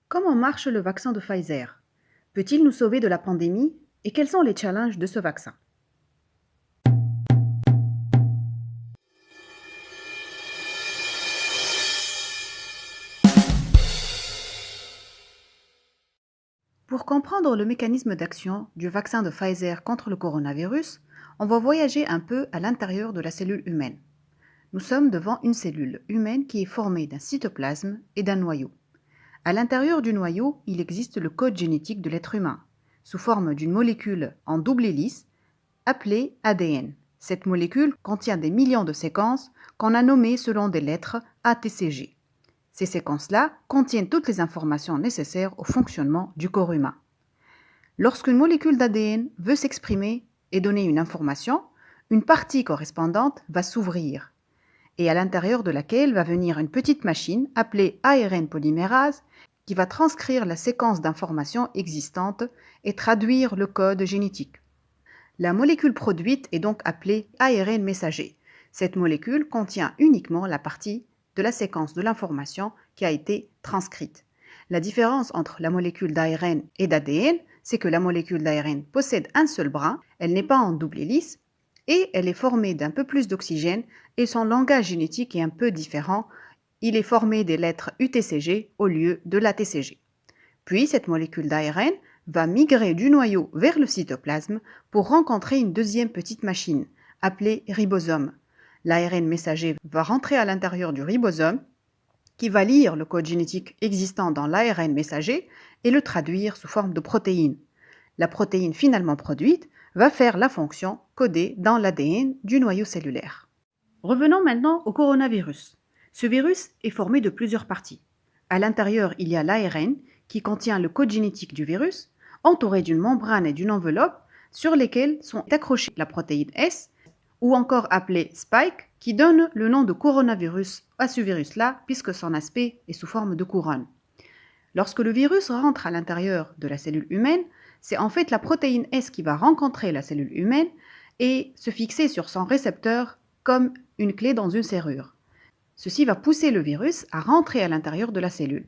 Comment marche le vaccin de Pfizer? Peut-il nous sauver de la pandémie? Et quels sont les challenges de ce vaccin? Pour comprendre le mécanisme d'action du vaccin de Pfizer contre le coronavirus, on va voyager un peu à l'intérieur de la cellule humaine. Nous sommes devant une cellule humaine qui est formée d'un cytoplasme et d'un noyau. À l'intérieur du noyau, il existe le code génétique de l'être humain, sous forme d'une molécule en double hélice appelée ADN. Cette molécule contient des millions de séquences qu'on a nommées selon des lettres ATCG. Ces séquences-là contiennent toutes les informations nécessaires au fonctionnement du corps humain. Lorsqu'une molécule d'ADN veut s'exprimer et donner une information, une partie correspondante va s'ouvrir et à l'intérieur de laquelle va venir une petite machine appelée ARN polymérase qui va transcrire la séquence d'informations existantes et traduire le code génétique. La molécule produite est donc appelée ARN messager. Cette molécule contient uniquement la partie de la séquence de l'information qui a été transcrite. La différence entre la molécule d'ARN et d'ADN, c'est que la molécule d'ARN possède un seul brin, elle n'est pas en double hélice, et elle est formée d'un peu plus d'oxygène et son langage génétique est un peu différent. Il est formé des lettres UTCG au lieu de l'ATCG. Puis cette molécule d'ARN va migrer du noyau vers le cytoplasme pour rencontrer une deuxième petite machine, appelée ribosome. L'ARN messager va rentrer à l'intérieur du ribosome, qui va lire le code génétique existant dans l'ARN messager et le traduire sous forme de protéines. La protéine finalement produite va faire la fonction codée dans l'ADN du noyau cellulaire. Revenons maintenant au coronavirus. Ce virus est formé de plusieurs parties. À l'intérieur, il y a l'ARN qui contient le code génétique du virus, entouré d'une membrane et d'une enveloppe sur lesquelles sont accrochées la protéine S, ou encore appelée spike, qui donne le nom de coronavirus à ce virus-là puisque son aspect est sous forme de couronne. Lorsque le virus rentre à l'intérieur de la cellule humaine, c'est en fait la protéine S qui va rencontrer la cellule humaine et se fixer sur son récepteur comme une clé dans une serrure. Ceci va pousser le virus à rentrer à l'intérieur de la cellule.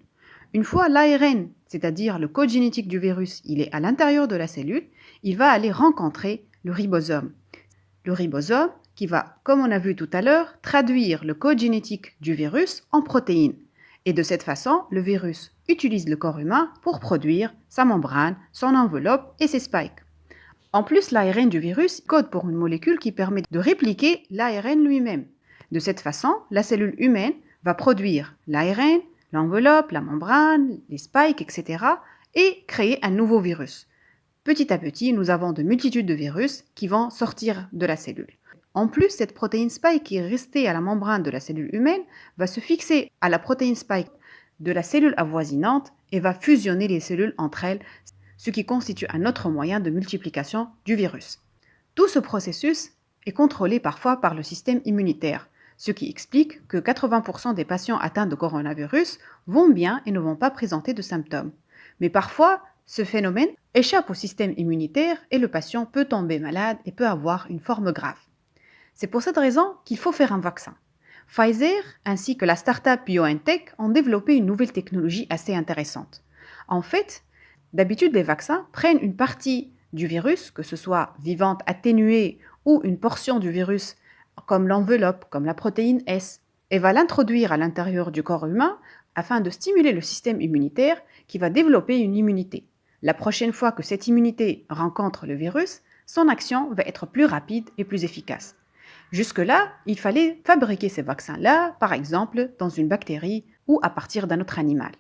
Une fois l'ARN, c'est-à-dire le code génétique du virus, il est à l'intérieur de la cellule, il va aller rencontrer le ribosome. Le ribosome qui va, comme on a vu tout à l'heure, traduire le code génétique du virus en protéines. Et de cette façon, le virus utilise le corps humain pour produire sa membrane, son enveloppe et ses spikes. En plus, l'ARN du virus code pour une molécule qui permet de répliquer l'ARN lui-même. De cette façon, la cellule humaine va produire l'ARN, l'enveloppe, la membrane, les spikes, etc. et créer un nouveau virus. Petit à petit, nous avons de multitudes de virus qui vont sortir de la cellule. En plus, cette protéine spike qui est restée à la membrane de la cellule humaine va se fixer à la protéine spike de la cellule avoisinante et va fusionner les cellules entre elles, ce qui constitue un autre moyen de multiplication du virus. Tout ce processus est contrôlé parfois par le système immunitaire, ce qui explique que 80% des patients atteints de coronavirus vont bien et ne vont pas présenter de symptômes. Mais parfois, ce phénomène échappe au système immunitaire et le patient peut tomber malade et peut avoir une forme grave. C'est pour cette raison qu'il faut faire un vaccin. Pfizer ainsi que la start-up BioNTech ont développé une nouvelle technologie assez intéressante. En fait, d'habitude, les vaccins prennent une partie du virus, que ce soit vivante atténuée ou une portion du virus comme l'enveloppe, comme la protéine S, et va l'introduire à l'intérieur du corps humain afin de stimuler le système immunitaire qui va développer une immunité. La prochaine fois que cette immunité rencontre le virus, son action va être plus rapide et plus efficace. Jusque-là, il fallait fabriquer ces vaccins-là, par exemple, dans une bactérie ou à partir d'un autre animal.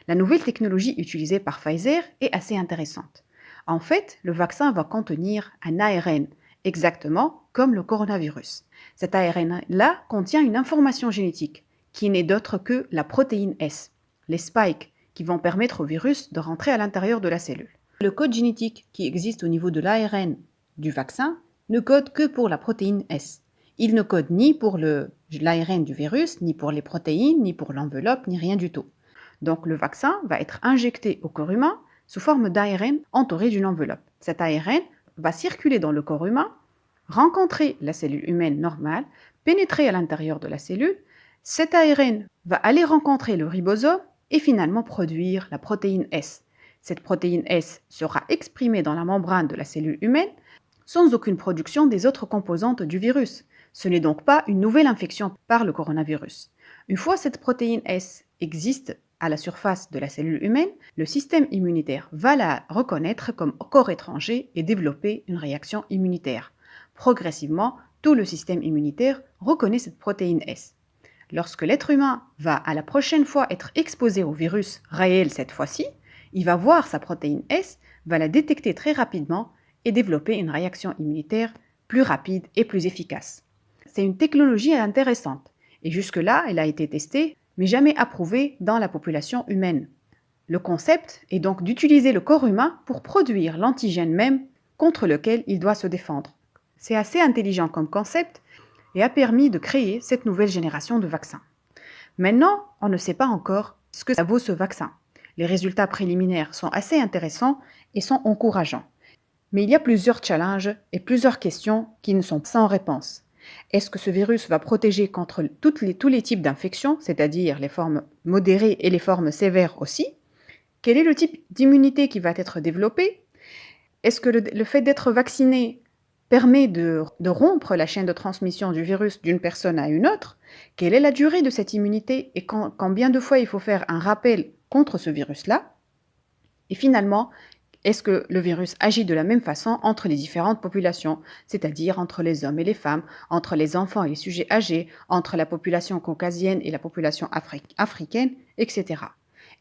La nouvelle technologie utilisée par Pfizer est assez intéressante. En fait, le vaccin va contenir un ARN, exactement comme le coronavirus. Cet ARN-là contient une information génétique qui n'est d'autre que la protéine S, les spikes, qui vont permettre au virus de rentrer à l'intérieur de la cellule. Le code génétique qui existe au niveau de l'ARN du vaccin ne code que pour la protéine S. Il ne code ni pour l'ARN du virus, ni pour les protéines, ni pour l'enveloppe, ni rien du tout. Donc le vaccin va être injecté au corps humain sous forme d'ARN entouré d'une enveloppe. Cet ARN va circuler dans le corps humain, rencontrer la cellule humaine normale, pénétrer à l'intérieur de la cellule. Cet ARN va aller rencontrer le ribosome et finalement produire la protéine S. Cette protéine S sera exprimée dans la membrane de la cellule humaine sans aucune production des autres composantes du virus. Ce n'est donc pas une nouvelle infection par le coronavirus. Une fois cette protéine S existe à la surface de la cellule humaine, le système immunitaire va la reconnaître comme corps étranger et développer une réaction immunitaire. Progressivement, tout le système immunitaire reconnaît cette protéine S. Lorsque l'être humain va à la prochaine fois être exposé au virus réel cette fois-ci, il va voir sa protéine S, va la détecter très rapidement et développer une réaction immunitaire plus rapide et plus efficace. C'est une technologie intéressante et jusque-là, elle a été testée mais jamais approuvée dans la population humaine. Le concept est donc d'utiliser le corps humain pour produire l'antigène même contre lequel il doit se défendre. C'est assez intelligent comme concept et a permis de créer cette nouvelle génération de vaccins. Maintenant, on ne sait pas encore ce que ça vaut ce vaccin. Les résultats préliminaires sont assez intéressants et sont encourageants. Mais il y a plusieurs challenges et plusieurs questions qui ne sont sans réponse. Est-ce que ce virus va protéger contre tous les types d'infections, c'est-à-dire les formes modérées et les formes sévères aussi? Quel est le type d'immunité qui va être développé? Est-ce que le fait d'être vacciné permet de rompre la chaîne de transmission du virus d'une personne à une autre? Quelle est la durée de cette immunité et combien de fois il faut faire un rappel contre ce virus-là? Et finalement, est-ce que le virus agit de la même façon entre les différentes populations, c'est-à-dire entre les hommes et les femmes, entre les enfants et les sujets âgés, entre la population caucasienne et la population africaine, etc.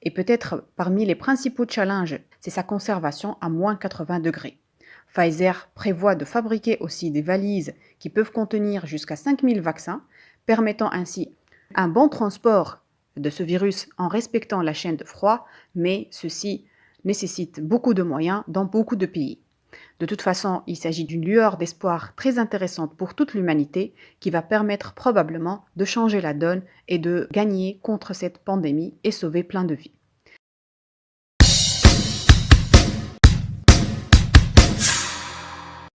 Et peut-être parmi les principaux challenges, c'est sa conservation à moins 80 degrés. Pfizer prévoit de fabriquer aussi des valises qui peuvent contenir jusqu'à 5000 vaccins, permettant ainsi un bon transport de ce virus en respectant la chaîne de froid, mais ceci nécessite beaucoup de moyens dans beaucoup de pays. De toute façon, il s'agit d'une lueur d'espoir très intéressante pour toute l'humanité qui va permettre probablement de changer la donne et de gagner contre cette pandémie et sauver plein de vies.